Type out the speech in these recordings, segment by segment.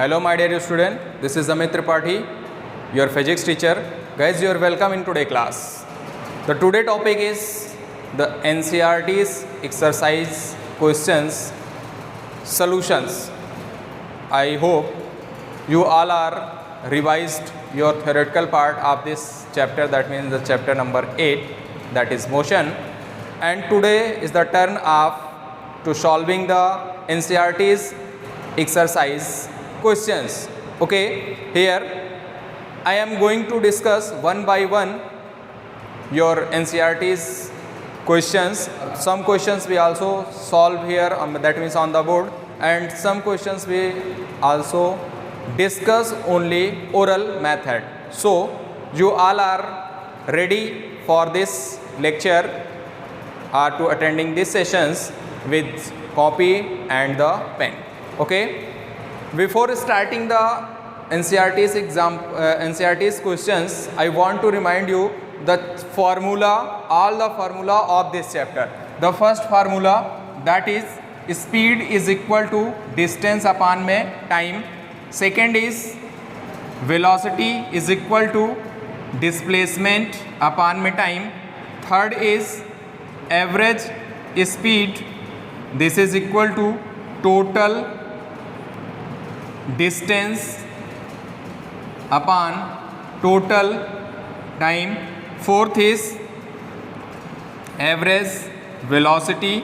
Hello my dear student, this is Amit Tripathi, your physics teacher. Guys, you are welcome in today class. The today topic is the NCERT's exercise questions solutions. I hope you all are revised your theoretical part of this chapter, that means the chapter number 8, that is motion. And today is the turn of to solving the NCERT's exercise questions. Okay, here I am going to discuss one by one your NCERT's questions. Some questions we also solve here, that means on the board, and some questions we also discuss only oral method. So you all are ready for this lecture to attending these sessions with copy and the pen. Okay, before starting the NCERT's questions, I want to remind you the formula, all the formula of this chapter. The first formula, that is speed is equal to distance upon में time. Second is velocity is equal to displacement upon में time. Third is average speed, this is equal to total distance upon total time. Fourth is average velocity,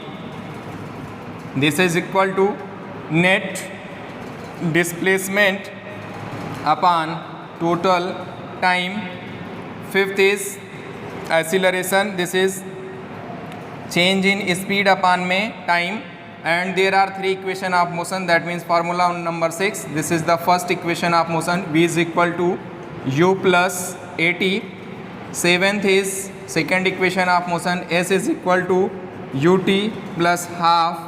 this is equal to net displacement upon total time. Fifth is acceleration, this is change in speed upon में time. And there are three equation of motion, that means formula number 6. This is the first equation of motion, v is equal to u plus at. Seventh is second equation of motion, s is equal to ut plus half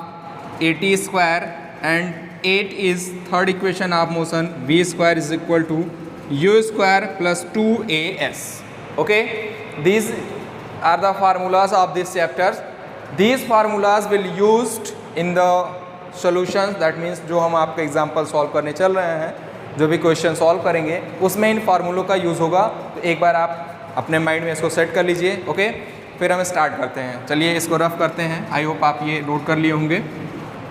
at square. And 8 is third equation of motion, v square is equal to u square plus 2as. Okay, these are the formulas of this chapter. These formulas will used in the solutions, that means जो हम आपके example solve करने चल रहे हैं, जो भी question solve करेंगे उसमें इन फार्मूलों का यूज़ होगा. तो एक बार आप अपने माइंड में इसको सेट कर लीजिए. ओके, फिर हम स्टार्ट करते हैं. चलिए इसको रफ करते हैं. आई होप आप ये नोट कर लिए होंगे.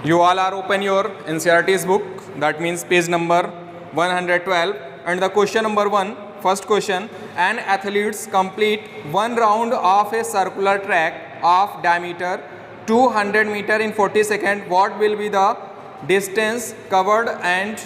You all are open your NCERT's book, that means page number 112 and the question number 1. First question, an athletes complete one round of a circular track of diameter 200 meter in 40 seconds. What will be the distance covered and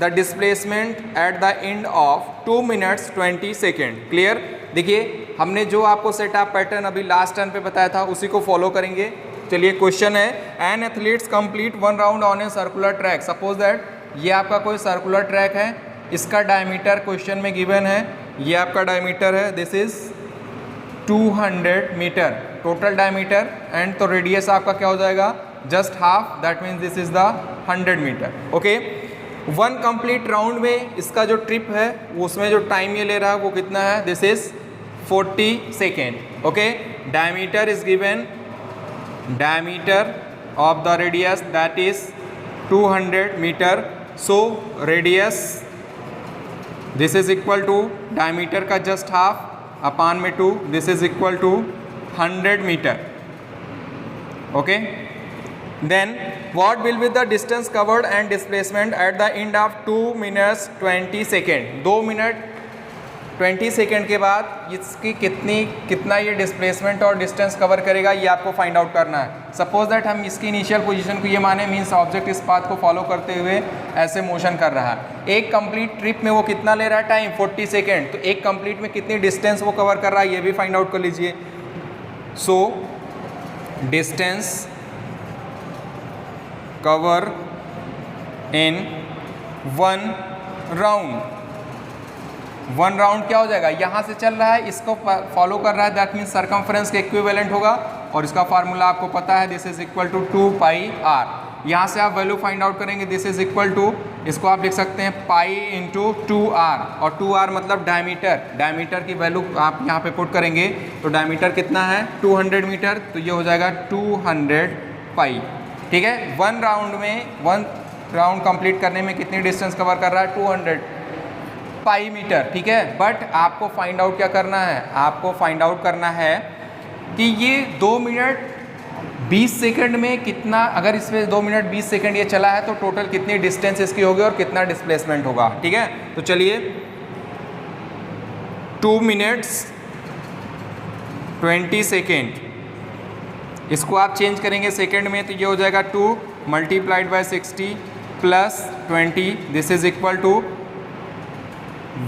the displacement at the end of 2 minutes 20 seconds? Clear? देखिए हमने जो आपको setup pattern अभी last turn पे बताया था उसी को फॉलो करेंगे. चलिए क्वेश्चन है, N athletes complete one round on a circular track. Suppose that ये आपका कोई सर्कुलर ट्रैक है, इसका डायमीटर क्वेश्चन में गिवन है, ये आपका डायमीटर है, this is 200 metre total diameter. And तो रेडियस आपका क्या हो जाएगा, just half, that means this is the 100 metre. Okay, one complete round में इसका जो ट्रिप है उसमें जो टाइम ये ले रहा है वो कितना है, this is 40 second. Okay, diameter is given, diameter of the radius that is 200 metre. So radius this is equal to diameter का जस्ट हाफ अपान में 2, this is equal to 100 meter. Okay, then what will be the distance covered and displacement at the end of 2 minutes 20 second? 2 minute 20 second के बाद इसकी कितना ये displacement और distance cover करेगा, ये आपको फाइंड आउट करना है. सपोज दैट हम इसकी इनिशियल पोजीशन को ये माने, मीन्स ऑब्जेक्ट इस पाथ को फॉलो करते हुए ऐसे मोशन कर रहा है. एक कंप्लीट ट्रिप में वो कितना ले रहा है टाइम, 40 सेकेंड. तो एक कंप्लीट में कितनी डिस्टेंस वो कवर कर रहा है ये भी फाइंड आउट कर लीजिए. So distance cover in one round. One round क्या हो जाएगा, यहाँ से चल रहा है, इसको फॉलो कर रहा है, दैट मीन्स सर्कमफ्रेंस के इक्विवेलेंट होगा. और इसका फार्मूला आपको पता है, this is equal to 2πr. यहाँ से आप वैल्यू फाइंड आउट करेंगे, दिस इज इक्वल टू, इसको आप लिख सकते हैं पाई इंटू 2r. और 2r मतलब डायमीटर, डायमीटर की वैल्यू आप यहाँ पे पुट करेंगे तो डायमीटर कितना है 200 मीटर, तो ये हो जाएगा 200 पाई. ठीक है, वन राउंड में राउंड कंप्लीट करने में कितनी डिस्टेंस कवर कर रहा है, 200 पाई मीटर, ठीक है। बट आपको फाइंड आउट क्या करना है, आपको फाइंड आउट करना है कि ये 2 मिनट 20 सेकंड में कितना, अगर इसमें 2 मिनट 20 सेकंड ये चला है तो टोटल कितनी डिस्टेंस इसकी होगी और कितना डिस्प्लेसमेंट होगा, ठीक है। तो चलिए 2 मिनट्स 20 सेकेंड, इसको आप चेंज करेंगे सेकेंड में तो ये हो जाएगा 2 multiplied by 60 plus 20, this is equal to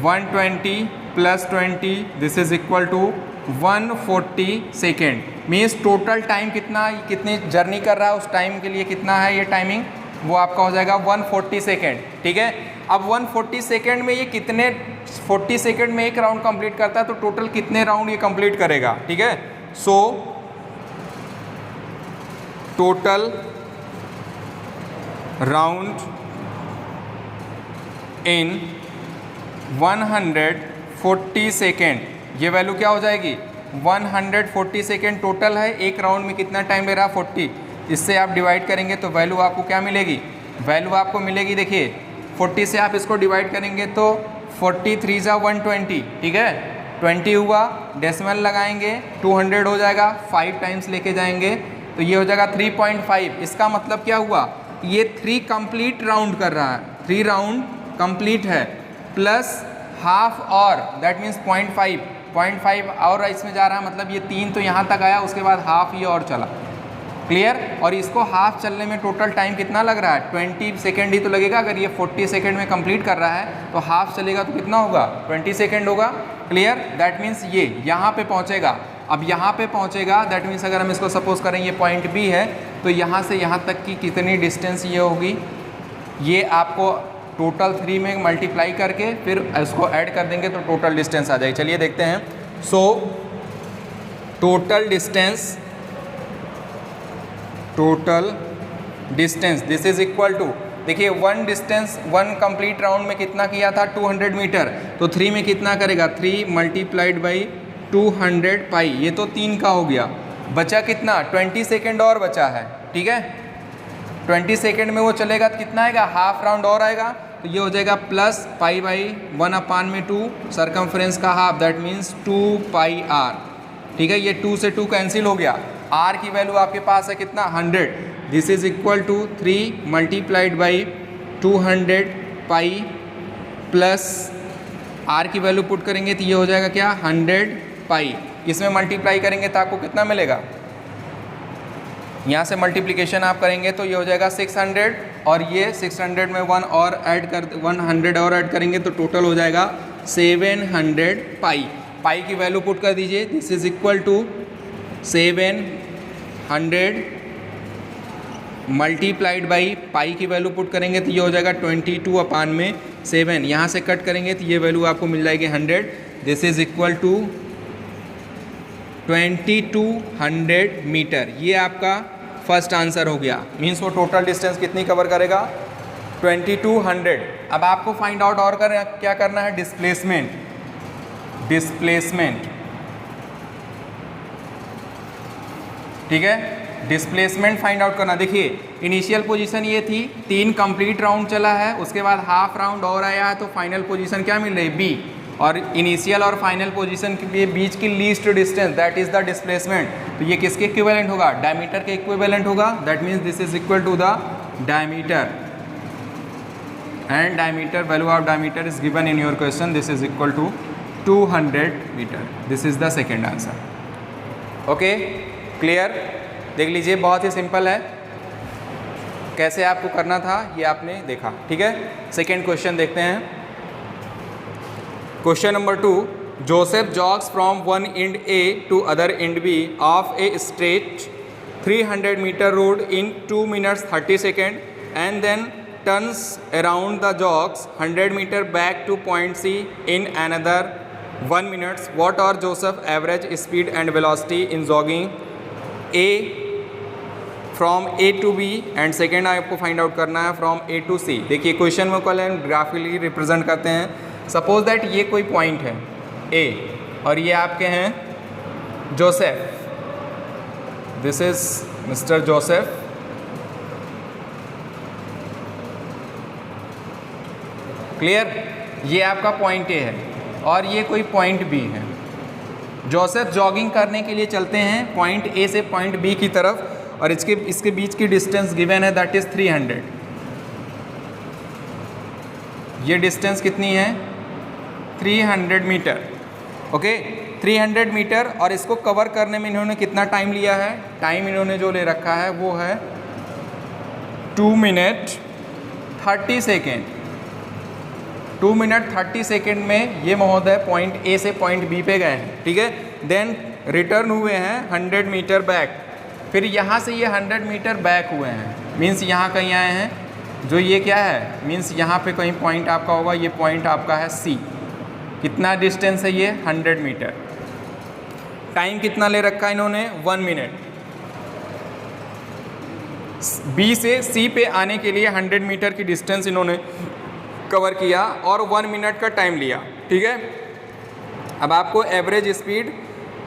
120 plus 20, this is equal to 140 second. Means total time कितनी जर्नी कर रहा है उस टाइम के लिए कितना है ये टाइमिंग, वो आपका हो जाएगा 140 सेकेंड, ठीक है। अब 140 सेकेंड में ये कितने 40 सेकेंड में एक राउंड कंप्लीट करता है तो टोटल कितने राउंड ये कंप्लीट करेगा, ठीक है। So total round in 140 second, ये वैल्यू क्या हो जाएगी 140 सेकेंड टोटल है, एक राउंड में कितना टाइम ले रहा है 40, इससे आप डिवाइड करेंगे तो वैल्यू आपको क्या मिलेगी, वैल्यू आपको मिलेगी, देखिए 40 से आप इसको डिवाइड करेंगे तो 43 × 120, ठीक है, 20 हुआ, डेसिमल लगाएंगे 200 हो जाएगा, 5 टाइम्स लेके जाएंगे तो ये हो जाएगा 3.5। इसका मतलब क्या हुआ, ये 3 कंप्लीट राउंड कर रहा है, 3 राउंड कंप्लीट है प्लस हाफ और दैट मीन्स 0.5 और इसमें जा रहा है, मतलब ये 3 तो यहाँ तक आया, उसके बाद हाफ ये और चला, क्लियर। और इसको हाफ चलने में टोटल टाइम कितना लग रहा है 20 सेकेंड ही तो लगेगा, अगर ये 40 सेकेंड में कंप्लीट कर रहा है तो हाफ चलेगा तो कितना होगा 20 सेकेंड होगा, क्लियर। दैट मीन्स ये यहाँ पे पहुँचेगा, अब यहाँ पे पहुँचेगा दैट मीन्स अगर हम इसको सपोज करें ये पॉइंट बी है तो यहाँ से यहाँ तक की कितनी डिस्टेंस ये होगी, ये आपको टोटल 3 में मल्टीप्लाई करके फिर इसको ऐड कर देंगे तो टोटल डिस्टेंस आ जाएगी। चलिए देखते हैं। So total distance this is equal to, देखिए 1 कंप्लीट राउंड में कितना किया था 200 मीटर, तो 3 में कितना करेगा 3 मल्टीप्लाइड बाई 200 पाई, ये तो 3 का हो गया, बचा कितना 20 सेकेंड और बचा है, ठीक है। 20 सेकेंड में वो चलेगा तो कितना आएगा, हाफ राउंड और आएगा, तो ये हो जाएगा प्लस पाई बाई 1/2 सरकमफ्रेंस का half, that means 2 pi r, ठीक है। ये 2 से 2 कैंसिल हो गया, आर की वैल्यू आपके पास है कितना 100, this is equal to 3 multiplied by 200 pi plus r की वैल्यू पुट करेंगे तो ये हो जाएगा क्या 100 पाई, इसमें मल्टीप्लाई करेंगे तो आपको कितना मिलेगा, यहाँ से मल्टीप्लिकेशन आप करेंगे तो ये हो जाएगा 600 और ये 600 में 100 और ऐड करेंगे तो टोटल हो जाएगा 700 पाई। पाई की वैल्यू पुट कर दीजिए, this is equal to 700 multiplied by pi की वैल्यू पुट करेंगे तो ये हो जाएगा 22/7, यहाँ से कट करेंगे तो ये वैल्यू आपको मिल जाएगी 100, this is equal to 2200 metre. ये आपका फर्स्ट आंसर हो गया, मीन्स वो टोटल डिस्टेंस कितनी कवर करेगा 2200। अब आपको फाइंड आउट और क्या करना है, डिस्प्लेसमेंट, ठीक है, डिस्प्लेसमेंट फाइंड आउट करना। देखिए इनिशियल पोजीशन ये थी, 3 कंप्लीट राउंड चला है, उसके बाद हाफ राउंड और आया है तो फाइनल पोजीशन क्या मिल रही है बी, और इनिशियल और फाइनल पोजीशन के लिए बीच की least distance that is the displacement, तो ये किसके इक्विवेलेंट होगा, डायमीटर के इक्विवेलेंट होगा, that means this is equal to the diameter, and diameter value of diameter is given in your question, this is equal to 200 metre, this is the second answer. Okay clear, देख लीजिए बहुत ही simple है, कैसे आपको करना था ये आपने देखा, ठीक है। सेकेंड क्वेश्चन देखते हैं। Question number 2, Joseph jogs from one end A to other end B of a straight 300 metre road in 2 minutes 30 seconds and then turns around the jogs 100 meter back to point C in another 1 minute. What are Joseph's average speed and velocity in jogging A from A to B and second आपको find out करना है from A to सी। देखिए question में कल graphically represent करते हैं। Suppose that ये कोई पॉइंट है ए और ये आपके हैं Joseph, this is mister Joseph clear? ये आपका पॉइंट ए है और ये कोई पॉइंट बी है। जोसेफ जॉगिंग करने के लिए चलते हैं पॉइंट ए से पॉइंट बी की तरफ और इसके बीच की डिस्टेंस गिवन है दैट इज़ 300। ये डिस्टेंस कितनी है? 300 मीटर। ओके, 300 मीटर और इसको कवर करने में इन्होंने कितना टाइम लिया है? टाइम इन्होंने जो ले रखा है वो है 2 मिनट 30 सेकेंड। 2 मिनट 30 सेकेंड में ये महोदय पॉइंट ए से पॉइंट बी पे गए हैं, ठीक है। देन रिटर्न हुए हैं 100 मीटर बैक, फिर यहाँ से ये 100 मीटर बैक हुए हैं, मीन्स यहाँ कहीं आए हैं। जो ये क्या है, मीन्स यहाँ पे कहीं पॉइंट आपका होगा, ये पॉइंट आपका है सी। कितना डिस्टेंस है ये? 100 मीटर। टाइम कितना ले रखा है इन्होंने? 1 मिनट। बी से सी पे आने के लिए 100 मीटर की डिस्टेंस इन्होंने कवर किया और 1 मिनट का टाइम लिया, ठीक है। अब आपको एवरेज स्पीड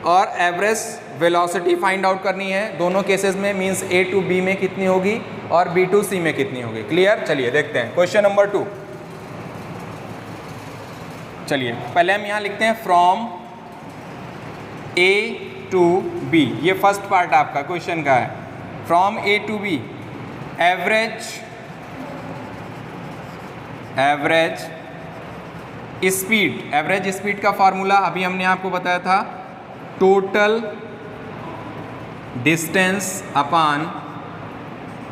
और एवरेज वेलोसिटी फाइंड आउट करनी है दोनों केसेस में, मींस ए टू बी में कितनी होगी और बी टू सी में कितनी होगी। क्लियर? चलिए देखते हैं क्वेश्चन नंबर 2। चलिए पहले हम यहाँ लिखते हैं फ्रॉम ए टू बी। ये फर्स्ट पार्ट आपका क्वेश्चन का है। From A to B average speed का फार्मूला अभी हमने आपको बताया था, total distance upon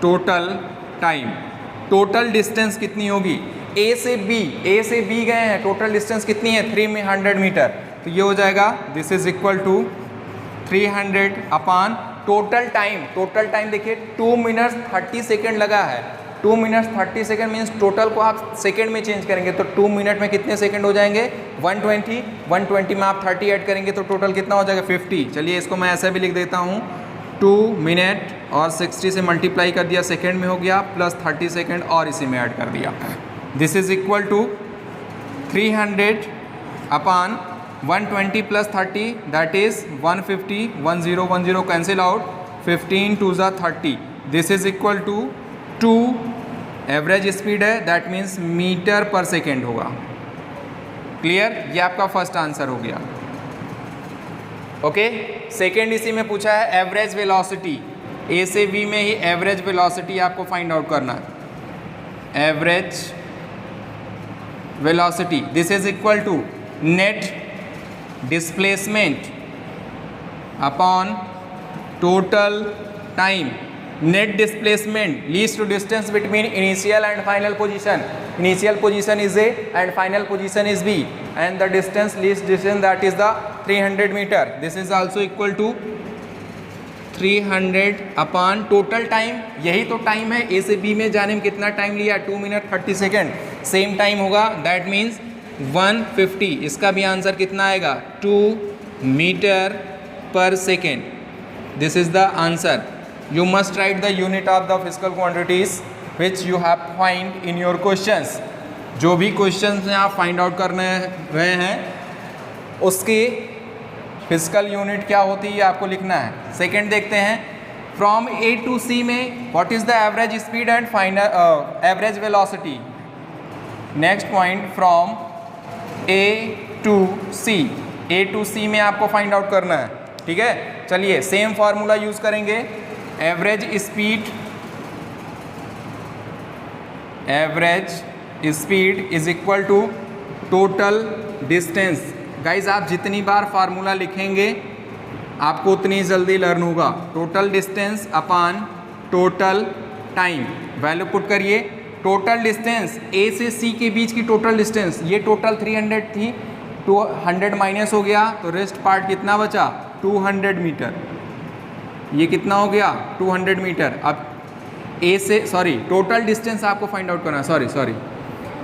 total time. Total distance कितनी होगी? ए से बी गए हैं, टोटल डिस्टेंस कितनी है? 300 मीटर। तो ये हो जाएगा this is equal to 300 upon total time. Total time देखिए 2 मिनट 30 सेकेंड लगा है। 2 मिनट 30 सेकेंड मीन्स टोटल को आप सेकेंड में चेंज करेंगे तो 2 मिनट में कितने सेकेंड हो जाएंगे? 120 में आप 30 ऐड करेंगे तो टोटल कितना हो जाएगा? 50। चलिए इसको मैं ऐसा भी लिख देता हूँ, 2 मिनट और 60 से मल्टीप्लाई कर दिया, सेकेंड में हो गया, प्लस 30 सेकेंड और इसी में ऐड कर दिया। This is equal to 300 upon 120 plus 30 that is 150, 10 cancel out, 15 2 ज़ा 30। This is equal to 2 average speed है, that means metre per second होगा। क्लियर? ये आपका फर्स्ट आंसर हो गया। ओके, सेकेंड इसी में पूछा है एवरेज वेलोसिटी। ए से बी में ही एवरेज वेलोसिटी आपको फाइंड आउट करना है। Average velocity this is equal to net displacement upon total time. Net displacement leads to distance between initial and final position. Initial position is A and final position is B and the distance least distance that is the 300 meter. This is also equal to 300 upon total time। यही तो time है, ए से B में जाने में कितना time लिया? 2 minute 30 second. Same time होगा, दैट मीन्स 150। इसका भी आंसर कितना आएगा? 2 metre per second. This is the answer. You must write the unit of the physical quantities which you have to find in your questions. जो भी questions में आप find out करने रहे हैं उसकी फिजिकल यूनिट क्या होती है आपको लिखना है। सेकंड देखते हैं, फ्रॉम ए टू सी में what is the average speed and final average velocity. Next point, from A to C. A to C में आपको फाइंड आउट करना है, ठीक है। चलिए सेम फार्मूला यूज करेंगे। Average speed is equal to total distance. Guys आप जितनी बार फार्मूला लिखेंगे आपको उतनी जल्दी लर्न होगा। Total distance upon total time. Value put करिए। टोटल डिस्टेंस ए से सी के बीच की टोटल डिस्टेंस, ये टोटल 300 थी, 200 माइनस हो गया तो रेस्ट पार्ट कितना बचा? 200 मीटर। ये कितना हो गया? 200 मीटर। अब ए से टोटल डिस्टेंस आपको फाइंड आउट करना, सॉरी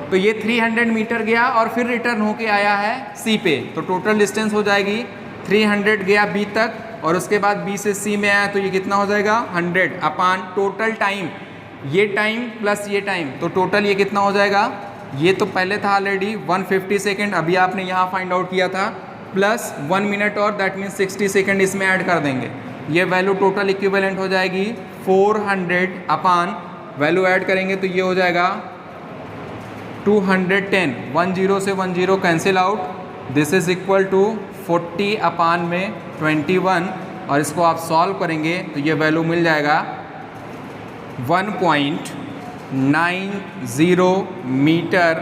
तो ये 300 मीटर गया और फिर रिटर्न होके आया है सी पे, तो टोटल डिस्टेंस हो जाएगी 300 गया बी तक और उसके बाद बी से सी में आया तो ये कितना हो जाएगा? 100 अपॉन टोटल टाइम। ये टाइम प्लस ये टाइम, तो टोटल ये कितना हो जाएगा? ये तो पहले था ऑलरेडी 150 सेकेंड, अभी आपने यहाँ फाइंड आउट किया था, प्लस 1 मिनट और दैट मीन्स 60 सेकेंड इसमें ऐड कर देंगे। ये वैल्यू टोटल इक्विवेलेंट हो जाएगी 400 अपॉन वैल्यू ऐड करेंगे तो ये हो जाएगा 210, 10 से 10 cancel out, this is equal to 40 upon में 21, और इसको आप सॉल्व करेंगे तो ये वैल्यू मिल जाएगा 1.90 मीटर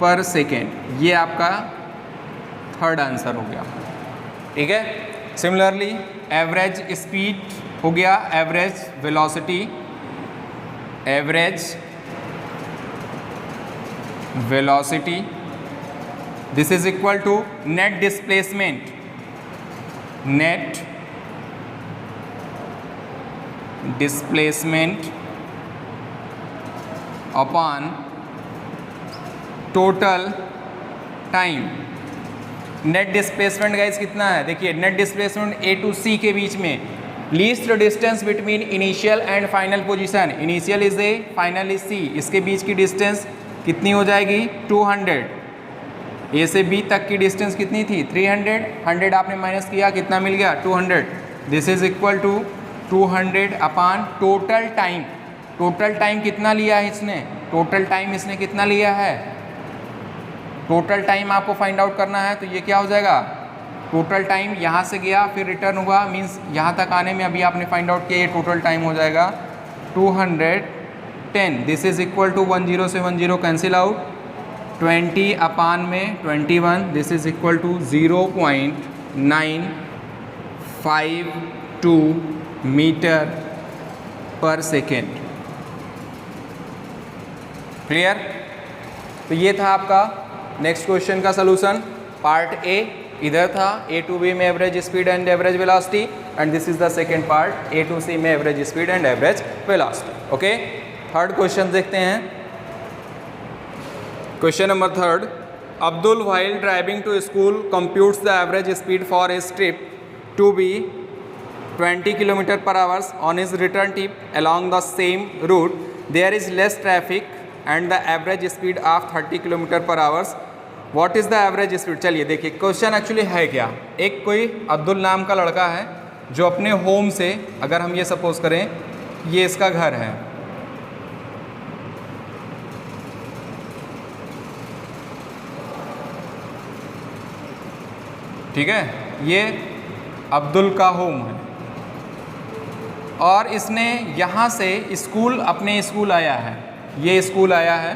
पर सेकेंड। ये आपका थर्ड आंसर हो गया। ठीक है, सिमिलरली एवरेज स्पीड हो गया, average velocity, average velocity, this is equal to net displacement, net displacement upon total time. Net displacement guys कितना है, देखिए net displacement A to C के बीच में, least distance between initial and final position, initial is A, final is C, इसके बीच की distance कितनी हो जाएगी 200। ए से बी तक की डिस्टेंस कितनी थी 300, 100 आपने माइनस किया, कितना मिल गया 200। This is equal to 200 upon total time. Total time कितना लिया है इसने, टोटल टाइम इसने कितना लिया है, टोटल टाइम आपको फाइंड आउट करना है। तो ये क्या हो जाएगा, टोटल टाइम यहाँ से गया फिर रिटर्न हुआ, मीन्स यहाँ तक आने में अभी आपने फाइंड आउट किया, ये टोटल टाइम हो जाएगा 210। दिस इज इक्वल टू 10 से 10 कैंसिल आउट, 20 अपान में 21, this is equal to 0.952 metre per second. Clear? तो ये था आपका नेक्स्ट क्वेश्चन का सलूशन, पार्ट ए इधर था, ए टू बी में average speed and average velocity, and this is the second part A to C में average speed and average velocity. Okay, third question देखते हैं। Question number third, Abdul while driving to school computes the average speed for his trip to be 20 kilometre per hours on his return trip along the same route there is less traffic and the average speed of 30 kilometre per hours, what is the average speed. चलिए देखिए question actually है क्या, एक कोई अब्दुल नाम का लड़का है जो अपने होम से, अगर हम ये सपोज करें ये इसका घर है, ठीक है, ये अब्दुल का होम है, और इसने यहाँ से स्कूल, अपने स्कूल आया है, ये स्कूल आया है,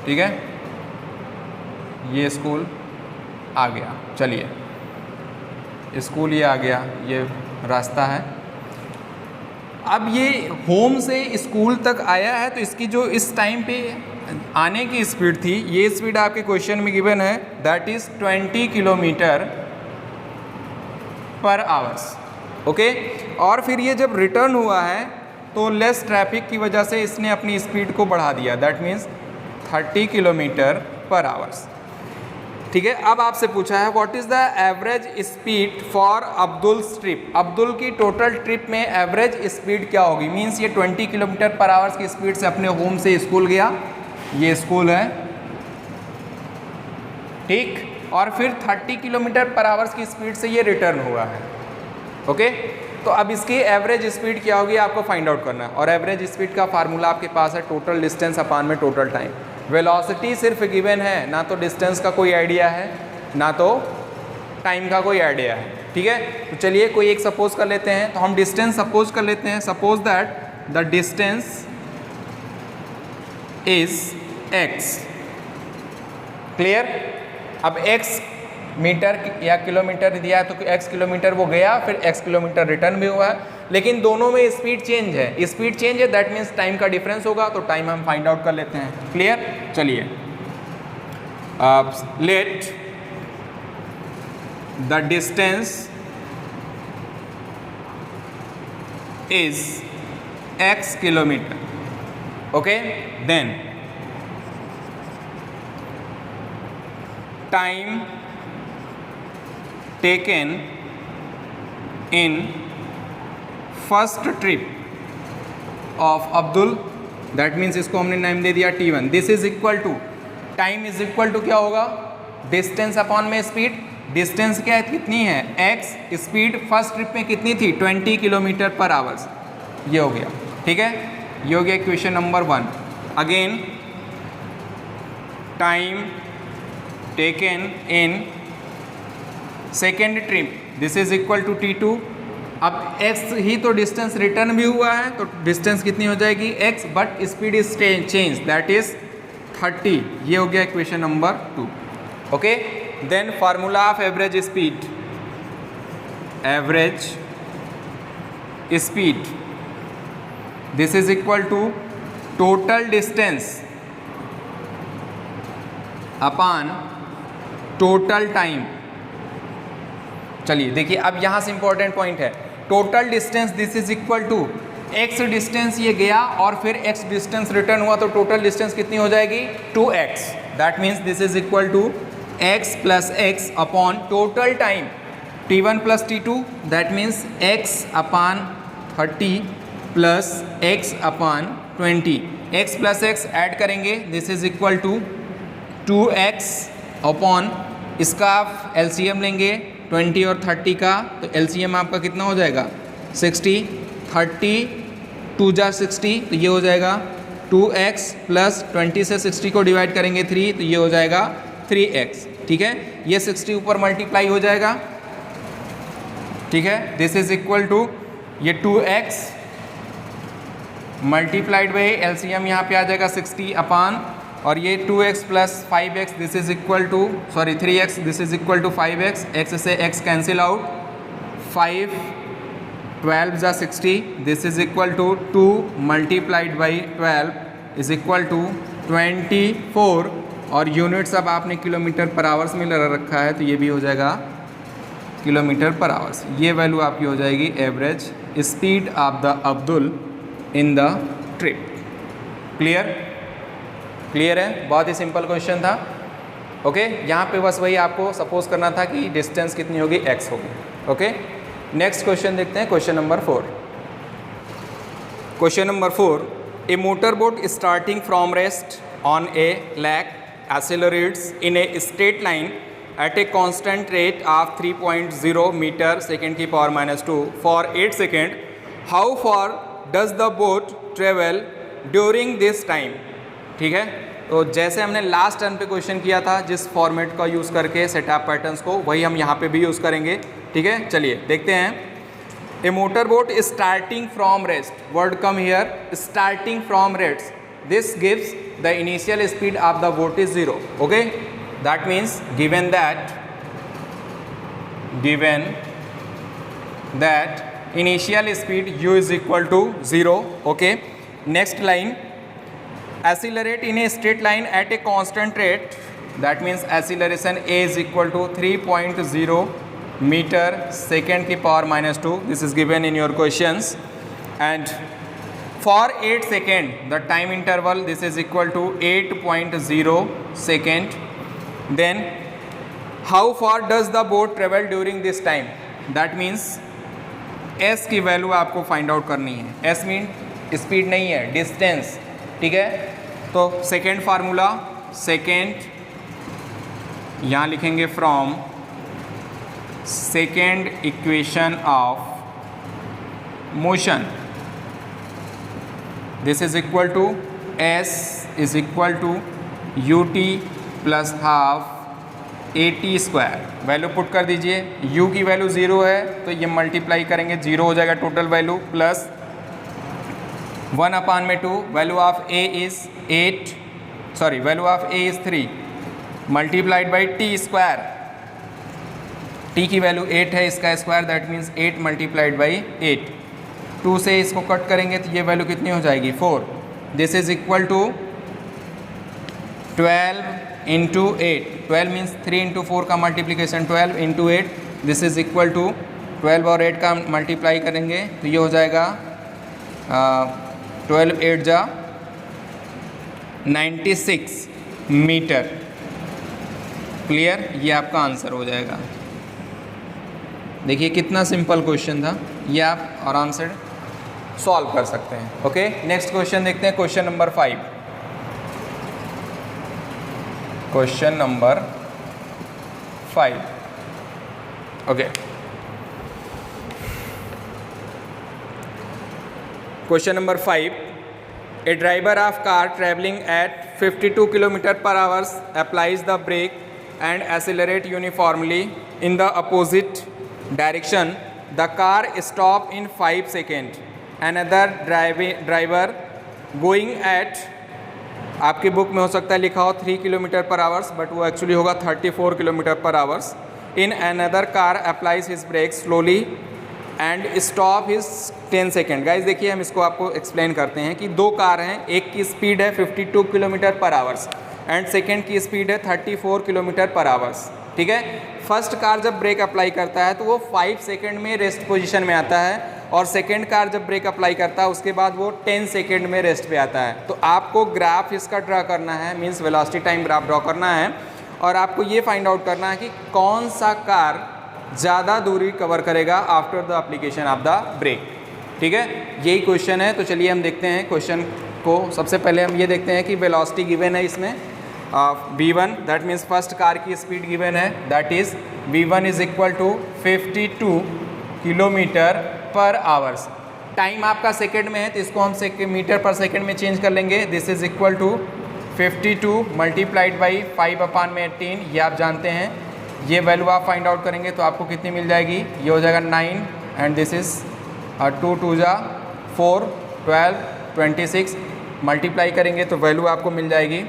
ठीक है, ये स्कूल आ गया। चलिए स्कूल ये आ गया, ये रास्ता है। अब ये होम से स्कूल तक आया है, तो इसकी जो इस टाइम पे आने की स्पीड थी, ये स्पीड आपके क्वेश्चन में गिवन है, that is 20 kilometre per hours. Okay, और फिर ये जब रिटर्न हुआ है तो लेस ट्रैफिक की वजह से इसने अपनी स्पीड को बढ़ा दिया, that means 30 kilometre per hours. ठीक है, अब आपसे पूछा है what is the average speed for Abdul's trip. Abdul की टोटल ट्रिप में एवरेज स्पीड क्या होगी, मीन्स ये 20 किलोमीटर पर आवर्स की स्पीड से अपने होम से स्कूल गया, ये स्कूल है, ठीक, और फिर 30 किलोमीटर पर आवर्स की स्पीड से ये रिटर्न हुआ है। ओके, तो अब इसकी एवरेज स्पीड क्या होगी आपको फाइंड आउट करना है, और एवरेज स्पीड का फार्मूला आपके पास है टोटल डिस्टेंस अपान में टोटल टाइम। वेलोसिटी सिर्फ गिवन है, ना तो डिस्टेंस का कोई आइडिया है ना तो टाइम का कोई आइडिया है। ठीक है, तो चलिए कोई एक सपोज कर लेते हैं, तो हम डिस्टेंस सपोज कर लेते हैं, suppose that the distance is x। Clear? अब x मीटर या किलोमीटर दिया है तो x किलोमीटर वो गया, फिर x किलोमीटर रिटर्न भी हुआ है, लेकिन दोनों में स्पीड चेंज है, स्पीड चेंज है, दैट मीन्स टाइम का डिफरेंस होगा, तो टाइम हम फाइंड आउट कर लेते हैं। क्लियर? चलिए, let the distance is x kilometre. Okay, then time taken in first trip of Abdul, that means इसको हमने नाम दे दिया T1। This is equal to, time is equal to क्या होगा, डिस्टेंस अपॉन में स्पीड। डिस्टेंस क्या है, कितनी है x, स्पीड फर्स्ट ट्रिप में कितनी थी 20 किलोमीटर पर आवर्स, ये हो गया। ठीक है, ये हो गया equation number 1। Again time taken in second trip, this is equal to t2। अब x ही तो डिस्टेंस रिटर्न भी हुआ है, तो डिस्टेंस कितनी हो जाएगी x, but speed is change, that is 30। ये हो गया equation number 2। Okay, then formula of average speed, average speed this is equal to total distance upon total time. चलिए देखिए, अब यहाँ से इंपॉर्टेंट पॉइंट है, total distance this is equal to x distance ये गया और फिर x डिस्टेंस रिटर्न हुआ, तो टोटल डिस्टेंस कितनी हो जाएगी 2x। That means this is equal to x plus x upon total time t1 plus t2, that means x upon 30 plus x upon 20। x plus x add करेंगे, this is equal to 2x upon, इसका आप LCM लेंगे 20 और 30 का, तो LCM आपका कितना हो जाएगा 60, 30 2 जा 60, तो ये हो जाएगा 2x प्लस 20 से 60 को डिवाइड करेंगे 3, तो ये हो जाएगा 3x। ठीक है, ये 60 ऊपर मल्टीप्लाई हो जाएगा। ठीक है, दिस इज इक्वल टू ये 2x मल्टीप्लाइड बाई LCM यहाँ पे आ जाएगा 60 अपॉन, और ये 2x plus 5x this is equal to 3x this is equal to 5x, x से x कैंसिल आउट, 5 12 जा 60 this is equal to 2 multiplied by 12 is equal to 24, और units अब आपने किलोमीटर पर आवर्स में लगा रखा है, तो ये भी हो जाएगा किलोमीटर पर आवर्स। ये वैल्यू आपकी हो जाएगी average speed of the Abdul in the trip. Clear? Clear है, बहुत ही सिंपल क्वेश्चन था। ओके, यहाँ पे बस वही आपको सपोज करना था कि डिस्टेंस कितनी होगी x होगी। ओके, नेक्स्ट क्वेश्चन देखते हैं, question number 4। Question number 4, a motor boat starting from rest on a lake accelerates in a straight line at a constant rate of 3.0 metre second की power -2 for 8 second, how far does the boat travel during this time. ठीक है, तो जैसे हमने last turn पे question किया था जिस फॉर्मेट का यूज़ करके सेटअप पैटर्न्स को, वही हम यहाँ पे भी यूज़ करेंगे। ठीक है, चलिए देखते हैं। A motor boat starting from rest, word come here, starting from rest, this gives the initial speed of the boat is 0। Okay, that means given that initial speed u is equal to 0। Okay, next line, accelerate in a straight line at a constant rate, that means acceleration a is equal to 3.0 meter second की power -2, this is given in your questions, and for 8 second the time interval this is equal to 8.0 second. Then how far does the boat travel during this time, that means s की value आपको find out करनी है। s mean speed नहीं है, distance. ठीक है, तो second formula, second यहाँ लिखेंगे from second equation of motion, this is equal to s is equal to ut plus half at²। Value put कर दीजिए, u की वैल्यू 0 है तो ये मल्टीप्लाई करेंगे, 0 हो जाएगा total value, plus 1/2, value of a is 8, value of a is 3 multiplied by t², t की वैल्यू 8 है, इसका square, that means 8 multiplied by 8। 2 से इसको कट करेंगे तो ये वैल्यू कितनी हो जाएगी 4, this is equal to 12 into 8, 12 means 3 into 4 का multiplication, 12 into 8, this is equal to 12 और 8 का मल्टीप्लाई करेंगे तो ये हो जाएगा 12 8 जा 96 मीटर। क्लियर, ये आपका आंसर हो जाएगा। देखिए कितना सिंपल क्वेश्चन था, ये आप आराम से सॉल्व कर सकते हैं। ओके, नेक्स्ट क्वेश्चन देखते हैं, question number 5। Question number 5। Okay, question number 5, a driver of car travelling at 52 kilometre per hours applies the brake and accelerate uniformly in the opposite direction, the car stop in 5 second, another driver going at, आपकी book में हो सकता है लिखा हो 3 kilometre per hours, but वो actually होगा 34 kilometre per hours, in another car applies his brake slowly and stop his 10 second. Guys देखिए, हम इसको आपको एक्सप्लेन करते हैं कि दो कार हैं, एक की स्पीड है 52 kilometre per hours and second की स्पीड है 34 किलोमीटर पर आवर्स, ठीक है। फर्स्ट कार जब ब्रेक अप्लाई करता है तो वो 5 सेकेंड में रेस्ट पोजीशन में आता है, और सेकेंड कार जब ब्रेक अप्लाई करता है उसके बाद वो 10 सेकेंड में रेस्ट पे आता है। तो आपको ग्राफ इसका ड्रा करना है, means velocity time graph draw करना है, और आपको ये फाइंड आउट करना है कि कौन सा कार ज़्यादा दूरी कवर करेगा after the application of the brake, ठीक है। यही क्वेश्चन है। तो चलिए हम देखते हैं क्वेश्चन को। सबसे पहले हम ये देखते हैं कि वेलोसिटी गिवन है इसमें v1, that means first car की स्पीड गिवन है, that is v1 is equal to 52 kilometre per hours. Time आपका सेकेंड में है तो इसको हम मीटर पर सेकेंड में चेंज कर लेंगे। This is equal to 52 multiplied by 5/18, ये आप जानते हैं। ये वैल्यू आप फाइंड आउट करेंगे तो आपको कितनी मिल जाएगी, ये हो जाएगा 9 एंड दिस इज़ 2 2 जा 4 12 26, मल्टीप्लाई करेंगे तो वैल्यू आपको मिल जाएगी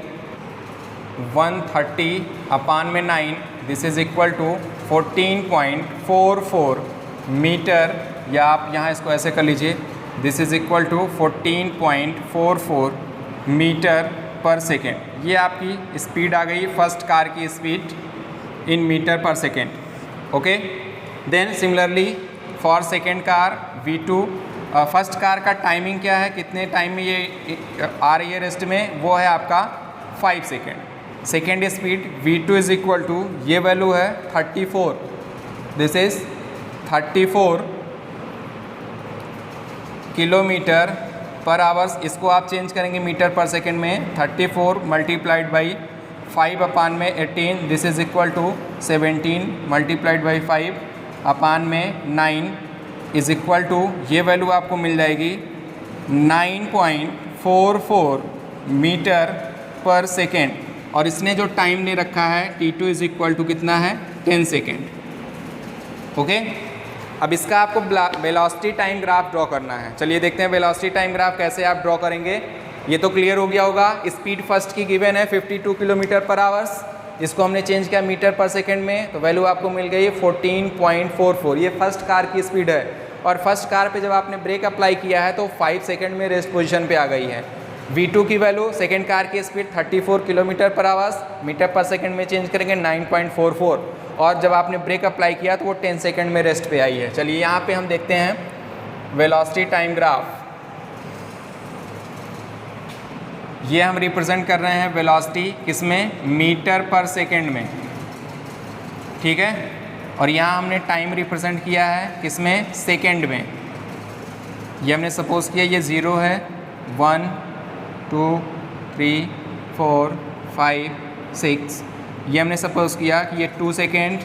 130/9, this is equal to 14.44 metre, या आप यहाँ इसको ऐसे कर लीजिए, this is equal to 14.44 metre per second. ये आपकी स्पीड आ गई, फर्स्ट कार की speed in metre per second, okay. Then similarly for second car v2, first car का टाइमिंग क्या है, कितने टाइम में ये आ रही है रेस्ट में, वो है आपका 5 second. Second speed v2 is equal to, ये वैल्यू है 34, this is 34 kilometre per hours. इसको आप चेंज करेंगे मीटर पर सेकेंड में, 34 multiplied by 5/18, this is equal to 17 multiplied by 5/9 is equal to, ये वैल्यू आपको मिल जाएगी 9.44 मीटर पर सेकेंड। और इसने जो टाइम दे रखा है t2 इज इक्वल टू कितना है, 10 सेकेंड, ओके। अब इसका आपको वेलोसिटी टाइम ग्राफ ड्रॉ करना है। चलिए देखते हैं वेलोसिटी टाइम ग्राफ कैसे आप ड्रॉ करेंगे। ये तो क्लियर हो गया होगा, स्पीड फर्स्ट की गिवन है 52 किलोमीटर पर आवर्स, इसको हमने चेंज किया मीटर पर सेकेंड में, तो वैल्यू आपको मिल गई 14.44, ये फर्स्ट कार की स्पीड है। और फर्स्ट कार पे जब आपने ब्रेक अप्लाई किया है तो 5 सेकेंड में रेस्ट पोजीशन पे आ गई है। v2 की वैल्यू, सेकेंड कार की speed 34 kilometre per hours, metre per second में चेंज करेंगे 9.44, और जब आपने ब्रेक अप्लाई किया तो वो 10 सेकेंड में रेस्ट पे आई है। चलिए यहाँ पे हम देखते हैं वेलोसिटी टाइम ग्राफ। ये हम रिप्रेजेंट कर रहे हैं वेलोसिटी किसमें, मीटर पर सेकेंड में, ठीक है। और यहाँ हमने टाइम रिप्रेजेंट किया है किसमें, सेकेंड में। ये हमने सपोज किया ये 0 है, 1 2 3 4 5 6, ये हमने सपोज किया कि ये 2 second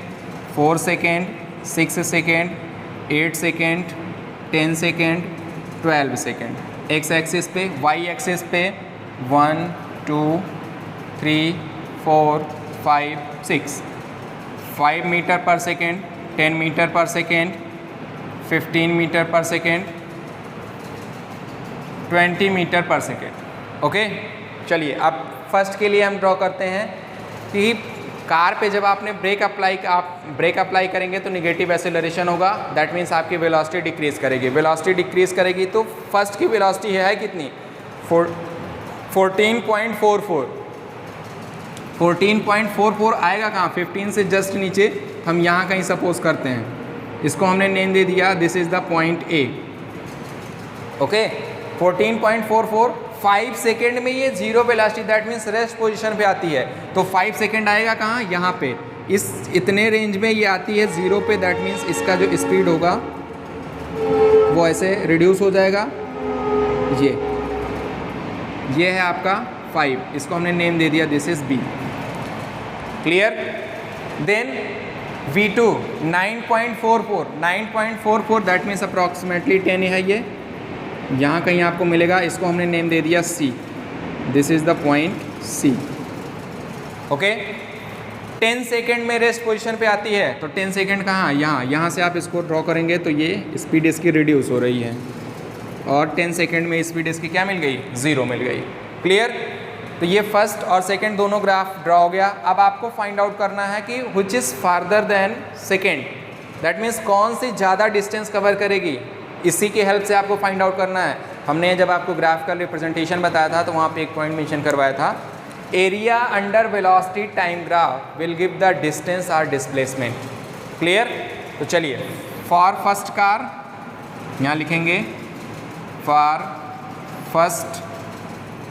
4 second 6 second 8 second 10 second 12 second. X axis पे, वाई एक्सिस पे 1 2 3 4 5 6, 5 metre per second, 10 metre per second, 15 metre per second, 20 metre per second, okay. चलिए अब फर्स्ट के लिए हम ड्रॉ करते हैं कि कार पे जब आपने ब्रेक अप्लाई करेंगे तो निगेटिव एक्सेलरेशन होगा, दैट मीन्स आपकी वेलोसिटी डिक्रीज़ करेगी। वेलोसिटी डिक्रीज़ करेगी तो फर्स्ट की वेलोसिटी है कितनी, 14.44 आएगा कहाँ, 15 से जस्ट नीचे, हम यहाँ कहीं सपोज करते हैं, इसको हमने नेम दे दिया, this is the point A, okay. 14.44, 5 second में ये 0 velocity, that means rest position पे आती है, तो 5 सेकेंड आएगा कहाँ, यहाँ पे, इस इतने रेंज में ये आती है 0 पे, दैट मीन्स इसका जो स्पीड होगा वो ऐसे रिड्यूस हो जाएगा। ये है आपका 5, इसको हमने नेम दे दिया, this is B, clear. Then v2 9.44, that means approximately 10 है ये, यहाँ कहीं आपको मिलेगा, इसको हमने नेम दे दिया C, this is the point C। Okay, 10 second में रेस्ट पोजीशन पे आती है, तो 10 सेकेंड कहाँ, यहाँ से आप इसको ड्रॉ करेंगे तो ये स्पीड इसकी रिड्यूस हो रही है, और 10 सेकेंड में स्पीड इसकी क्या मिल गई, 0 मिल गई। क्लियर? तो ये फर्स्ट और सेकेंड दोनों ग्राफ ड्रॉ हो गया। अब आपको फाइंड आउट करना है कि which is farther than second, that means कौन सी ज़्यादा डिस्टेंस कवर करेगी, इसी की हेल्प से आपको फाइंड आउट करना है। हमने जब आपको ग्राफ का रिप्रेजेंटेशन बताया था तो वहाँ पे एक पॉइंट मेंशन करवाया था, area under velocity time graph will give the distance और डिस्प्लेसमेंट। क्लियर? तो चलिए, फॉर फर्स्ट कार यहाँ लिखेंगे, for first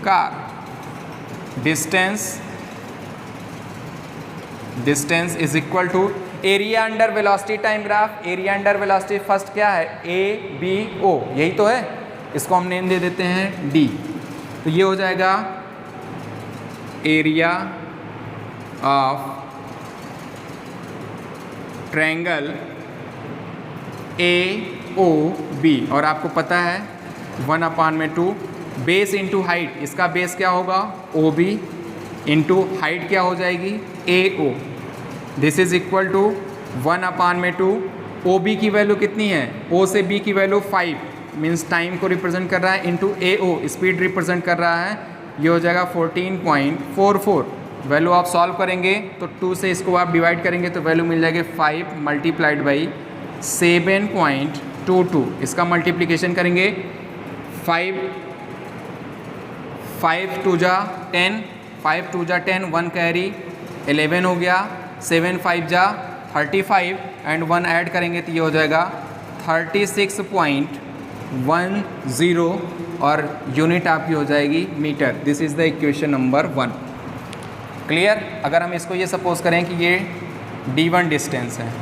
car distance is equal to area under velocity time graph. Area under velocity first क्या है, ABO, यही तो है, इसको हम नेम दे देते हैं D। तो ये हो जाएगा एरिया ऑफ ट्रायंगल AOB, और आपको पता है 1/2 बेस इंटू हाइट, इसका बेस क्या होगा OB इंटू हाइट क्या हो जाएगी AO, this is equal to 1/2। OB की वैल्यू कितनी है, O से B की वैल्यू 5 मीन्स टाइम को रिप्रेजेंट कर रहा है, इंटू AO स्पीड रिप्रेजेंट कर रहा है, ये हो जाएगा 14.44। वैल्यू आप सॉल्व करेंगे तो 2 से इसको आप डिवाइड करेंगे तो वैल्यू मिल जाएगी 5 मल्टीप्लाइड बाई 7.22। इसका मल्टीप्लिकेशन करेंगे, 5 2 जा 10, 5 2 जा 10, 1 कैरी 11 हो गया, 7 5 जा 35 एंड 1 ऐड करेंगे तो ये हो जाएगा 36.10, और यूनिट आपकी हो जाएगी metre. This is the equation number 1। Clear? अगर हम इसको ये सपोज करें कि ये D1 डिस्टेंस है,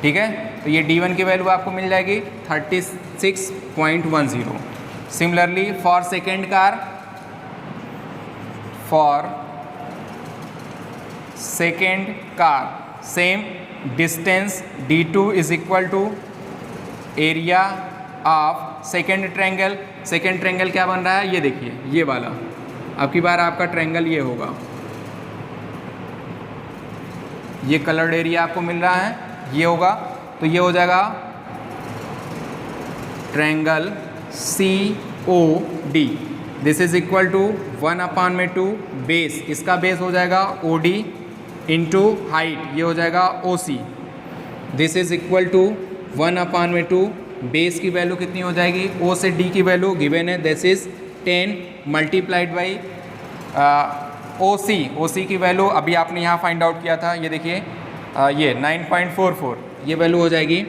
ठीक है, तो ये D1 की वैल्यू आपको मिल जाएगी 36.10। Similarly for second car, for second car same distance D2 is equal to area of second triangle. Second triangle क्या बन रहा है, ये देखिए, ये वाला, अब की बार आपका ट्रायंगल ये होगा, ये कलर्ड एरिया आपको मिल रहा है, ये होगा, तो ये हो जाएगा triangle COD, this is equal to 1/2 base, इसका बेस हो जाएगा OD इंटू हाइट, ये हो जाएगा OC, this is equal to 1/2 base की वैल्यू कितनी हो जाएगी, O से D की वैल्यू गिवन है, this is 10 multiplied by OC की वैल्यू अभी आपने यहाँ फाइंड आउट किया था, ये देखिए, ये 9.44, ये वैल्यू हो जाएगी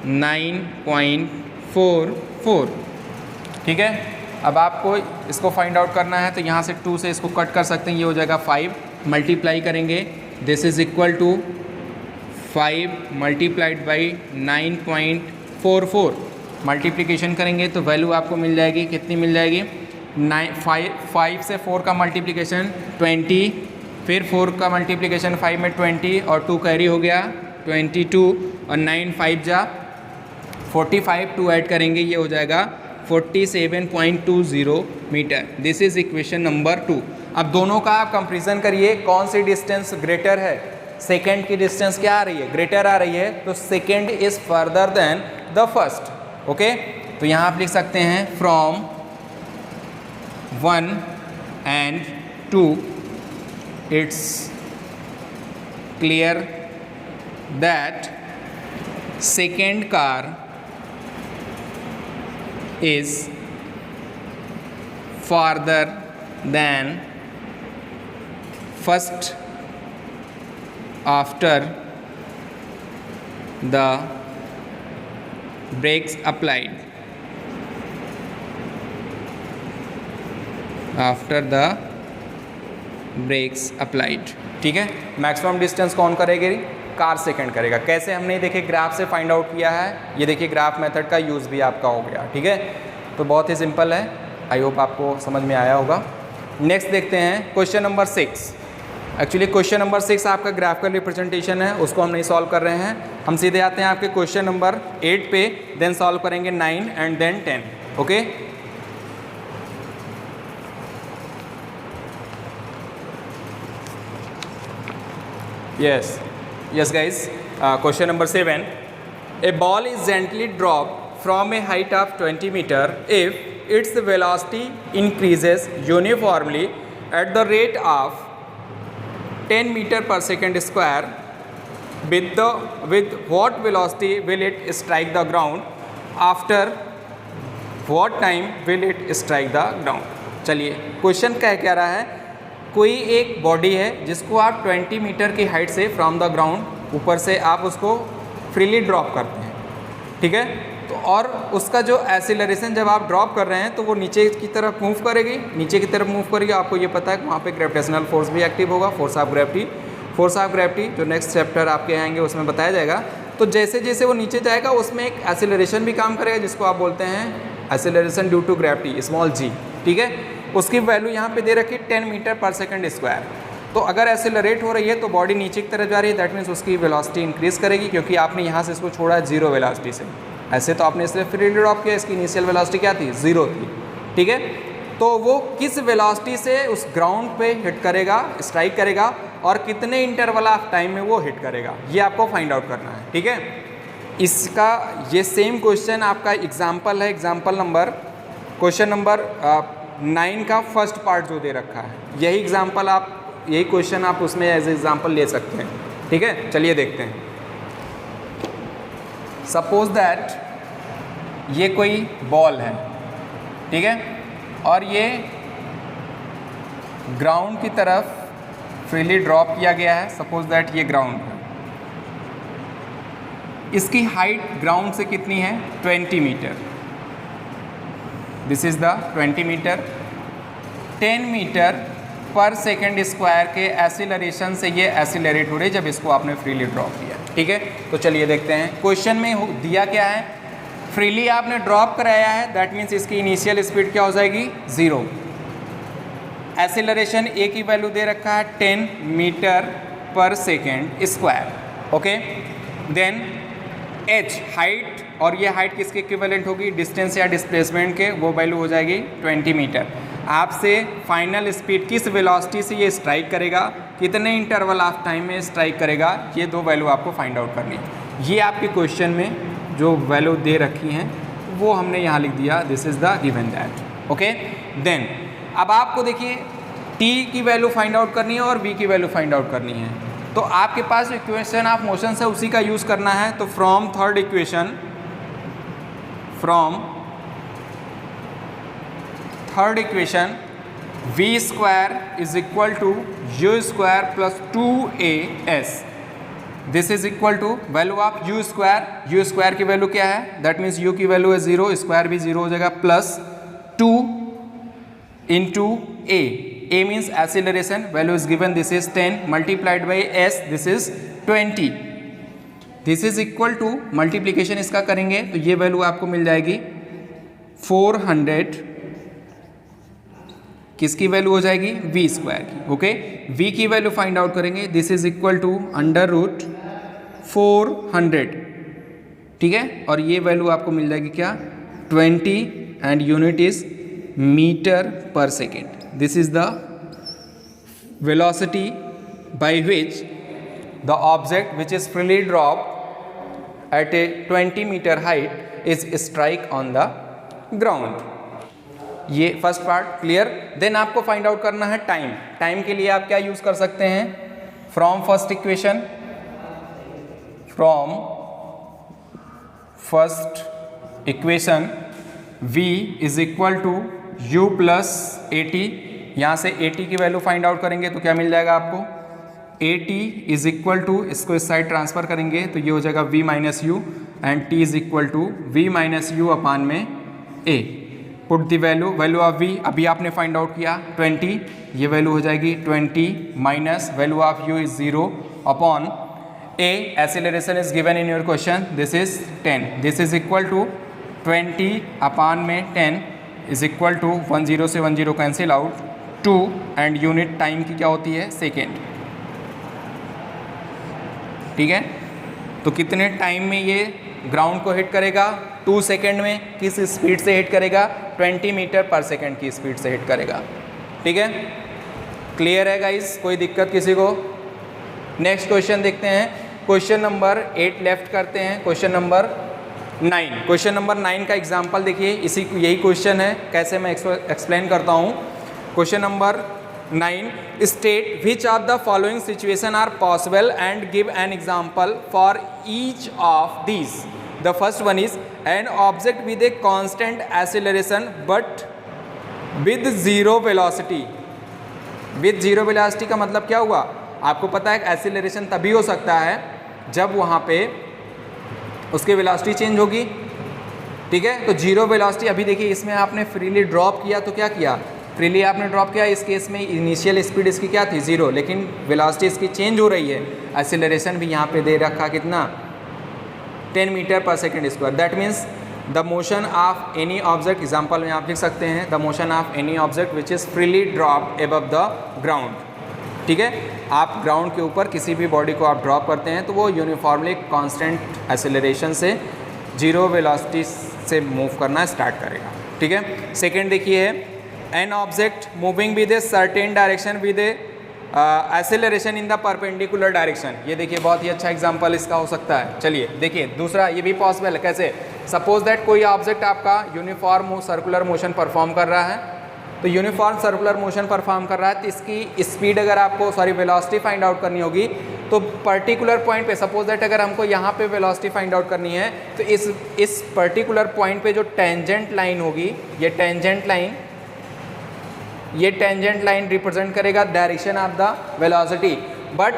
9.44। ठीक है, अब आपको इसको फाइंड आउट करना है तो यहाँ से 2 से इसको कट कर सकते हैं, ये हो जाएगा 5 मल्टीप्लाई करेंगे, this is equal to 5 multiplied by 9.44, multiplication करेंगे तो वैल्यू आपको मिल जाएगी, कितनी मिल जाएगी, 5 से 4 का मल्टीप्लिकेशन 20, फिर 4 का मल्टीप्लिकेशन 5 में 20 और 2 कैरी हो गया 22, और 9 5 जा 45, 2 ऐड करेंगे, ये हो जाएगा 47.20 metre. This is equation number 2। अब दोनों का आप कंपेरिजन करिए, कौन सी डिस्टेंस ग्रेटर है, सेकेंड की डिस्टेंस क्या आ रही है, ग्रेटर आ रही है, तो second is farther than the first. Okay, तो यहाँ आप लिख सकते हैं from 1 and 2 it's clear that second car is farther than first after the brakes applied, after the brakes applied. ठीक है, मैक्सिमम डिस्टेंस कौन करेगी, कार सेकंड करेगा। कैसे, हमने देखिए ग्राफ से फाइंड आउट किया है, ये देखिए ग्राफ मेथड का यूज़ भी आपका हो गया। ठीक है, तो बहुत ही सिंपल है, आई होप आपको समझ में आया होगा। नेक्स्ट देखते हैं question number 6। Actually question number 6 आपका ग्राफिकल रिप्रेजेंटेशन है, उसको हम नहीं सॉल्व कर रहे हैं, हम सीधे आते हैं आपके क्वेश्चन नंबर 8 पे, देन सॉल्व करेंगे 9 and then 10। Okay. yes guys, question number 7. A ball is gently dropped from a height of 20 meter if its velocity increases uniformly at the rate of 10 meter per second square. With what velocity will it strike the ground? After what time will it strike the ground? चलिए question क्या रहा है, कोई एक body है जिसको आप 20 metre की हाइट से फ्रॉम द ग्राउंड ऊपर से आप उसको फ्रीली ड्रॉप करते हैं, ठीक है। तो और उसका जो एक्सीलरेशन जब आप ड्रॉप कर रहे हैं तो वो नीचे की तरफ मूव करेगी, नीचे की तरफ मूव करेगी। आपको ये पता है कि वहाँ पे ग्रेविटेशनल फोर्स भी एक्टिव होगा, फोर्स ऑफ ग्रेविटी जो नेक्स्ट चैप्टर आपके आएंगे उसमें बताया जाएगा। तो जैसे जैसे वो नीचे जाएगा उसमें एक एक्सीलरेशन भी काम करेगा जिसको आप बोलते हैं acceleration due to gravity, small g, ठीक है। उसकी वैल्यू यहाँ पे दे रखी 10 मीटर पर सेकंड स्क्वायर। तो अगर एक्सीलरेट हो रही है तो बॉडी नीचे की तरफ जा रही है, दैट मीन्स उसकी वेलोसिटी इंक्रीज करेगी, क्योंकि आपने यहाँ से इसको छोड़ा जीरो वेलोसिटी से। ऐसे तो आपने इसलिए फ्रीली ड्रॉप किया, इसकी इनिशियल वेलोसिटी क्या थी, जीरो थी, ठीक है। तो वो किस वेलोसिटी से उस ग्राउंड पे हिट करेगा, स्ट्राइक करेगा, और कितने इंटरवल ऑफ टाइम में वो हिट करेगा, ये आपको फाइंड आउट करना है, ठीक है। इसका ये सेम क्वेश्चन आपका एग्जाम्पल है, एग्जाम्पल नंबर क्वेश्चन नंबर 9 का फर्स्ट पार्ट जो दे रखा है, यही एग्जाम्पल आप, यही क्वेश्चन आप उसमें एज एग्जाम्पल ले सकते हैं, ठीक है। चलिए देखते हैं। सपोज दैट ये कोई बॉल है, ठीक है, और ये ग्राउंड की तरफ फ्रीली ड्रॉप किया गया है। सपोज दैट ये ग्राउंड है, इसकी हाइट ग्राउंड से कितनी है, 20 metre. This is the 20 metre. 10 metre per second square के एक्सीलरेशन से ये एक्सीलरेट हो रही है जब इसको आपने फ्रीली ड्रॉप किया, ठीक है। तो चलिए देखते हैं क्वेश्चन में दिया क्या है, फ्रीली आपने ड्रॉप कराया है, दैट मीन्स इसकी इनिशियल स्पीड क्या हो जाएगी, जीरो। एक्सीलरेशन ए की वैल्यू दे रखा है 10 metre per second square, okay. Then H height, और ये हाइट किसके इक्विवेलेंट होगी, डिस्टेंस या डिस्प्लेसमेंट के, वो वैल्यू हो जाएगी 20 मीटर। आपसे फाइनल स्पीड किस वेलोसिटी से ये स्ट्राइक करेगा, कितने इंटरवल ऑफ टाइम में स्ट्राइक करेगा, ये दो वैल्यू आपको फाइंड आउट करनी है। ये आपके क्वेश्चन में जो वैल्यू दे रखी हैं वो हमने यहाँ लिख दिया, this is the given that, okay. Then अब आपको देखिए t की वैल्यू फाइंड आउट करनी है और v की वैल्यू फाइंड आउट करनी है। तो आपके पास इक्वेशन ऑफ मोशन है उसी का यूज़ करना है। तो from third equation v square is equal to u square plus 2as, this is equal to value of u square की वैल्यू क्या है, दैट मीन्स u की वैल्यू है 0, स्क्वायर भी 0 हो जाएगा, plus 2 into a means acceleration, value is given, this is 10 multiplied by s, this is 20, this is equal to multiplication इसका करेंगे तो ये वैल्यू आपको मिल जाएगी 400, किसकी वैल्यू हो जाएगी, v स्क्वायर की, ओके। v की वैल्यू फाइंड आउट करेंगे, this is equal to under root 400, ठीक है। और ये वैल्यू आपको मिल जाएगी क्या, 20, and unit is metre per second. This is the velocity by which the object which is freely drop at a 20 metre height is strike on the ground. ये first part clear. Then आपको find out करना है time. Time के लिए आप क्या use कर सकते हैं, from first equation v is equal to u plus 80, यहाँ से 80 की वैल्यू फाइंड आउट करेंगे तो क्या मिल जाएगा आपको, 80 इज इक्वल टू, इसको इस साइड ट्रांसफर करेंगे तो ये हो जाएगा v minus u, and t is equal to v minus u upon में a। Put the value of v अभी आपने फाइंड आउट किया 20, ये वैल्यू हो जाएगी 20 minus value of u is 0 upon a, acceleration is given in your question, this is 10, this is equal to 20 upon में 10 is equal to 10 से 10 cancel out 2, and unit time की क्या होती है, सेकेंड, ठीक है। तो कितने टाइम में ये ग्राउंड को हिट करेगा, 2 सेकेंड में किस स्पीड से हिट करेगा, 20 मीटर पर सेकेंड की स्पीड से हिट करेगा। ठीक है, क्लियर है गाइस, कोई दिक्कत किसी को? नेक्स्ट क्वेश्चन देखते हैं, क्वेश्चन नंबर 8 लेफ्ट करते हैं, क्वेश्चन नंबर 9। क्वेश्चन नंबर 9 का एग्जाम्पल देखिए, यही क्वेश्चन है, कैसे मैं एक्सप्लेन करता हूँ। Question number 9, state which of the following situation are possible and give an example for each of these. The first one is an object with a constant acceleration but with zero velocity. With zero velocity का मतलब क्या हुआ? आपको पता है acceleration तभी हो सकता है जब वहाँ पे उसकी वेलोसिटी चेंज होगी। ठीक है, तो जीरो वेलोसिटी, अभी देखिए इसमें आपने फ्रीली ड्रॉप किया तो क्या किया, फ्रीली आपने ड्रॉप किया, इस केस में इनिशियल स्पीड इसकी क्या थी, 0, लेकिन वेलोसिटी इसकी चेंज हो रही है। एक्सेलरेशन भी यहाँ पे दे रखा कितना, 10 metre per second square. That means the motion of any object, example में आप लिख सकते हैं the motion of any object which is freely drop above the ground. ठीक है, आप ग्राउंड के ऊपर किसी भी बॉडी को आप ड्रॉप करते हैं तो वो यूनिफॉर्मली कांस्टेंट एक्सेलरेशन से जीरो वेलोसिटी से मूव करना स्टार्ट करेगा। ठीक है, सेकंड देखिए है an object moving with a certain direction with A acceleration in the perpendicular direction. ये देखिए बहुत ही अच्छा एग्जांपल इसका हो सकता है। चलिए देखिए दूसरा, ये भी पॉसिबल है। कैसे? सपोज दैट कोई ऑब्जेक्ट आपका यूनिफॉर्म सर्कुलर मोशन परफॉर्म कर रहा है, तो यूनिफॉर्म सर्कुलर मोशन परफॉर्म कर रहा है तो इसकी स्पीड अगर आपको वेलोसिटी फाइंड आउट करनी होगी तो पर्टिकुलर पॉइंट पे, सपोज दैट अगर हमको यहाँ पे वेलोसिटी फाइंड आउट करनी है तो इस पर्टिकुलर पॉइंट पे जो टेंजेंट लाइन होगी, ये टेंजेंट लाइन रिप्रेजेंट करेगा direction of the velocity, but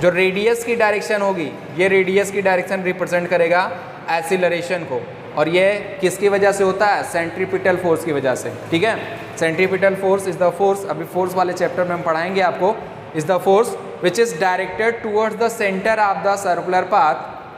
जो रेडियस की डायरेक्शन होगी, ये रेडियस की डायरेक्शन रिप्रेजेंट करेगा एक्सीलरेशन को। और ये किसकी वजह से होता है? सेंट्रीपिटल फोर्स की वजह से। ठीक है, centripetal force is the force, अभी फोर्स वाले चैप्टर में हम पढ़ाएंगे आपको, is the force which is directed towards the centre of the circular path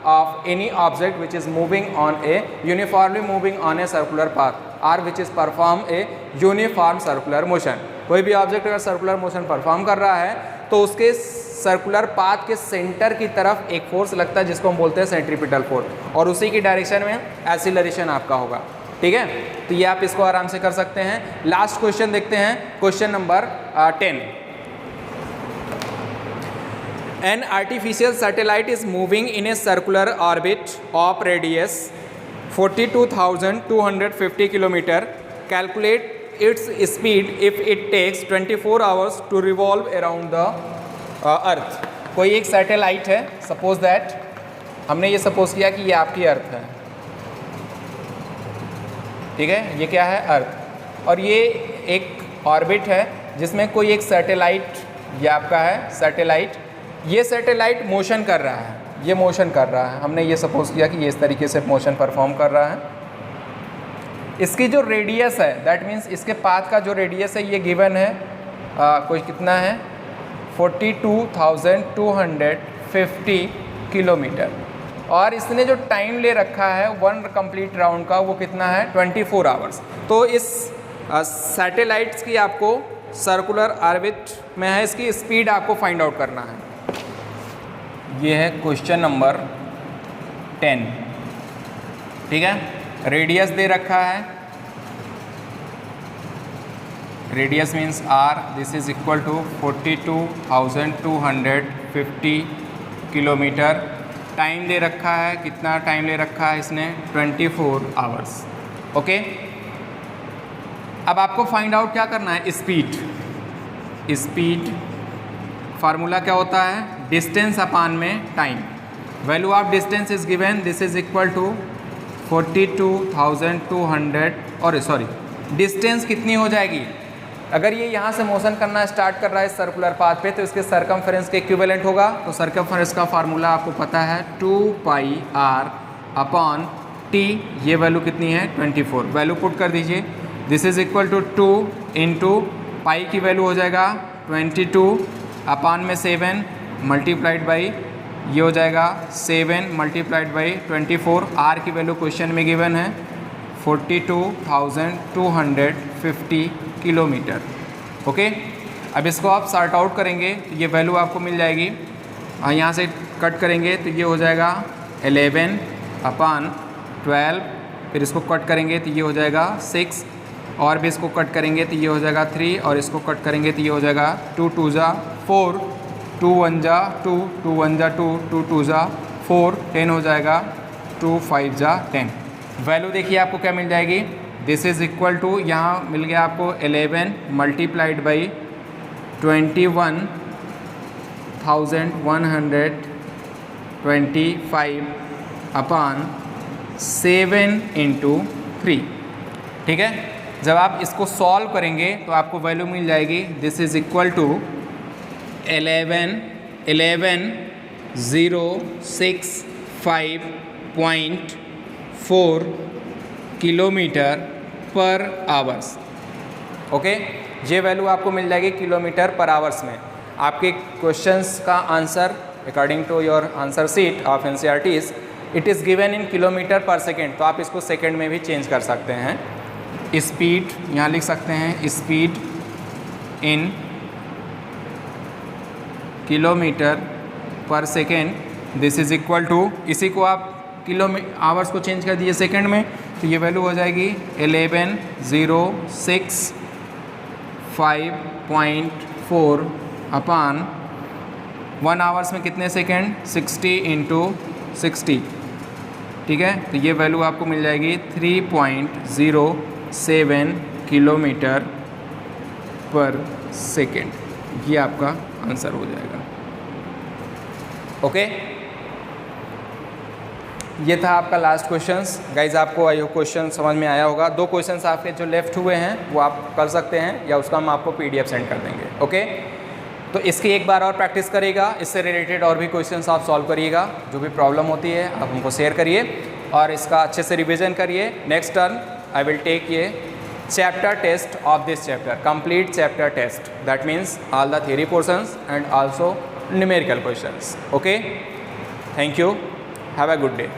of any object which is moving on a uniformly moving on a circular path or which is perform a uniform circular motion. कोई भी object अगर circular motion perform कर रहा है तो उसके circular path के centre की तरफ एक फोर्स लगता है जिसको हम बोलते हैं सेंट्रीपिटल फोर्स, और उसी की डायरेक्शन में एक्सीलरेशन आपका होगा। ठीक है, तो ये आप इसको आराम से कर सकते हैं। लास्ट क्वेश्चन देखते हैं, question number 10। An artificial satellite is moving in a circular orbit of radius 42,250 kilometre. Calculate its speed if it takes 24 hours to revolve around the earth. कोई एक सैटेलाइट है, सपोज दैट हमने ये suppose किया कि ये आपकी अर्थ है। ठीक है, ये क्या है? अर्थ। और ये एक ऑर्बिट है जिसमें कोई एक सैटेलाइट, ये आपका है सैटेलाइट, ये सैटेलाइट मोशन कर रहा है, ये मोशन कर रहा है। हमने ये सपोज किया कि ये इस तरीके से मोशन परफॉर्म कर रहा है। इसकी जो रेडियस है, दैट मीन्स इसके पाथ का जो रेडियस है ये गिवन है, कोई कितना है, 42,250 किलोमीटर। और इसने जो टाइम ले रखा है 1 कंप्लीट राउंड का, वो कितना है, 24 आवर्स। तो इस सैटेलाइट्स की आपको सर्कुलर ऑर्बिट में है, इसकी स्पीड आपको फाइंड आउट करना है। ये है क्वेश्चन नंबर 10। ठीक है, रेडियस दे रखा है, radius means r, this is equal to 42,250 kilometre. Time दे रखा है, कितना टाइम ले रखा है इसने, 24 आवर्स। ओके, अब आपको फाइंड आउट क्या करना है, स्पीड फार्मूला क्या होता है, डिस्टेंस अपान में time. Value of distance is given, this is equal to 42,200, और सॉरी डिस्टेंस कितनी हो जाएगी, अगर ये यहाँ से मोशन करना स्टार्ट कर रहा है सर्कुलर पाथ पे तो इसके सर्कमफेरेंस के इक्विवेलेंट होगा। तो सर्कमफेरेंस का फार्मूला आपको पता है 2πr अपॉन t, ये वैल्यू कितनी है 24, वैल्यू पुट कर दीजिए। This is equal to 2 into pi की वैल्यू हो जाएगा 22 अपॉन में 7 मल्टीप्लाइड बाई, ये हो जाएगा 7 मल्टीप्लाइड बाई 24। r की वैल्यू क्वेश्चन में गिवन है 42,250 किलोमीटर। ओके, अब इसको आप सॉर्ट आउट करेंगे तो ये वैल्यू आपको मिल जाएगी, यहाँ से कट करेंगे तो ये हो जाएगा 11 अपॉन 12 फिर इसको कट करेंगे तो ये हो जाएगा 6, और भी इसको कट करेंगे तो ये हो जाएगा 3, और इसको कट करेंगे तो ये हो जाएगा 2 2 जा 4, 2 1 जा 2, 2 1 जा 2, 2 2 जा 4, 10 हो जाएगा, 2 5 जा 10। वैल्यू देखिए आपको क्या मिल जाएगी, दिस इज़ इक्वल टू, यहाँ मिल गया आपको 11 मल्टीप्लाइड बाई 21,125 अपान 7 इंटू 3। ठीक है, जब आप इसको सॉल्व करेंगे तो आपको वैल्यू मिल जाएगी, this is equal to 11,065.4 kilometre per hours. Okay, ये वैल्यू आपको मिल जाएगी किलोमीटर पर आवर्स में। आपके क्वेश्चंस का answer according to your answer sheet of NCERTs it is given in kilometre per second, तो आप इसको सेकेंड में भी चेंज कर सकते हैं। स्पीड यहाँ लिख सकते हैं, speed in kilometre per second, this is equal to, इसी को आप आवर्स को चेंज कर दीजिए सेकेंड में, तो ये वैल्यू हो जाएगी 11,065.4 अपान 1 आवर्स में कितने सेकेंड, 60 इंटू 60। ठीक है, तो ये वैल्यू आपको मिल जाएगी 3.07 किलोमीटर पर सेकेंड। ये आपका आंसर हो जाएगा। ओके, ये था आपका लास्ट क्वेश्चंस। गाइज आपको ये क्वेश्चन समझ में आया होगा। 2 क्वेश्चंस आपके जो लेफ्ट हुए हैं वो आप कर सकते हैं, या उसका हम आपको PDF सेंड कर देंगे। ओके, तो इसकी एक बार और प्रैक्टिस करिएगा, इससे रिलेटेड और भी क्वेश्चंस आप सॉल्व करिएगा। जो भी प्रॉब्लम होती है आप हमको शेयर करिए और इसका अच्छे से रिविज़न करिए। Next turn I will take ये chapter test of this chapter, complete chapter test, that means all the theory portions and also numerical questions. Okay, thank you, have a good day.